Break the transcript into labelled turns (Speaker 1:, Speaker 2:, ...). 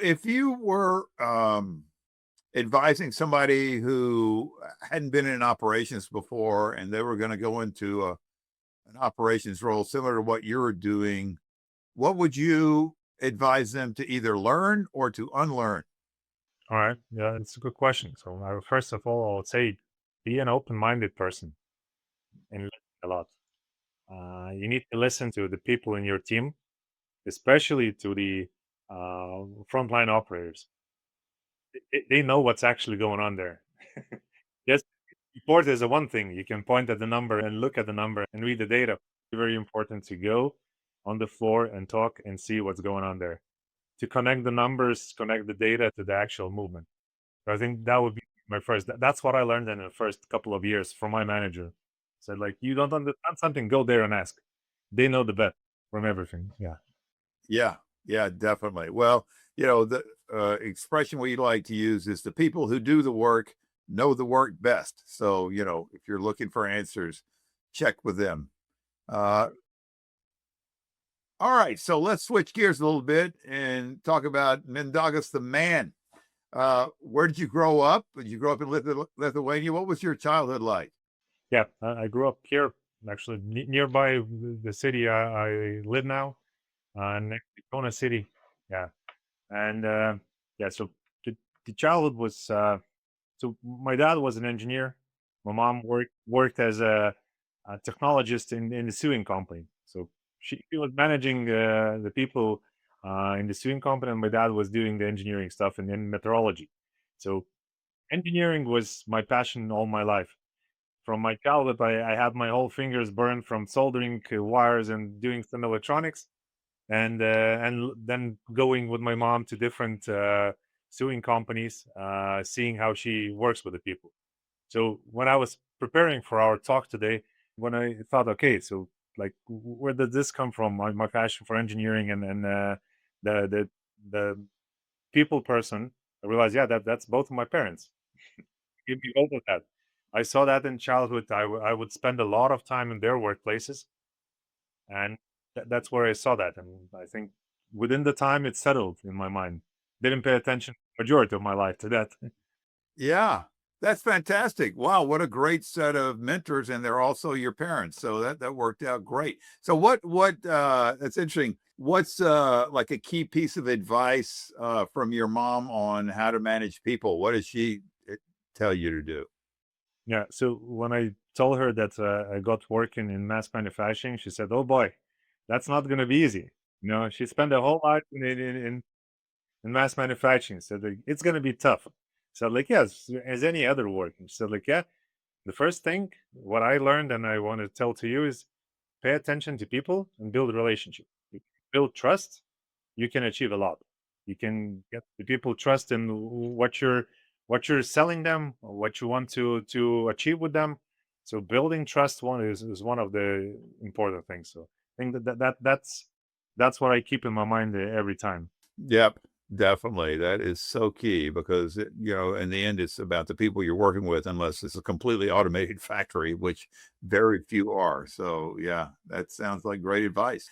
Speaker 1: If you were advising somebody who hadn't been in operations before and they were going to go into an operations role similar to what you're doing, what would you advise them to either learn or to unlearn?
Speaker 2: All right. Yeah, it's a good question. So, first of all, I would say be an open-minded person and listen a lot. You need to listen to the people in your team, especially to the frontline operators. They know what's actually going on there. Yes, report is a one thing. You can point at the number and look at the number and read the data. Very important to go on the floor and talk and see what's going on there. To connect the numbers, connect the data to the actual movement. So I think that would be my first. That's what I learned in the first couple of years from my manager. Said like, you don't understand something, go there and ask. They know the best from everything. Yeah.
Speaker 1: Yeah, yeah, definitely. Well, the expression we like to use is the people who do the work know the work best. So, if you're looking for answers, check with them. Uh, all right, so let's switch gears a little bit and talk about Mindaugas the man. Where did you grow up? Did you grow up in Lithuania? What was your childhood like?
Speaker 2: Yeah. I grew up here, actually nearby the city I live now, next to Kona City. Yeah. And yeah, so the childhood was so my dad was an engineer. My mom worked as a technologist in the sewing company. So she was managing the people in the sewing company, and my dad was doing the engineering stuff and in meteorology. So engineering was my passion all my life. From my childhood, I had my whole fingers burned from soldering wires and doing some electronics, and then going with my mom to different sewing companies, seeing how she works with the people. So when I was preparing for our talk today, when I thought, okay, so like, where did this come from? My passion for engineering and the the the people person. I realized, yeah, that's both of my parents. Give me both of that. I saw that in childhood. I would spend a lot of time in their workplaces, and that's where I saw that. And I think within the time, it settled in my mind. Didn't pay attention majority of my life to that.
Speaker 1: Yeah, that's fantastic. Wow, what a great set of mentors, and they're also your parents. So that worked out great. So what that's interesting. What's like a key piece of advice from your mom on how to manage people? What does she tell you to do?
Speaker 2: Yeah. So when I told her that I got working in mass manufacturing, she said, "Oh boy, that's not going to be easy." She spent a whole life in mass manufacturing. Said like, it's going to be tough. So like, yes, as any other work. And she said like, yeah. The first thing what I learned and I want to tell to you is pay attention to people and build a relationship. If you build trust, you can achieve a lot. You can get the people trust in what you're selling them, or what you want to achieve with them. So building trust is one of the important things. So I think that's what I keep in my mind every time.
Speaker 1: Yep, definitely. That is so key because in the end, it's about the people you're working with, unless it's a completely automated factory, which very few are. So, yeah, that sounds like great advice.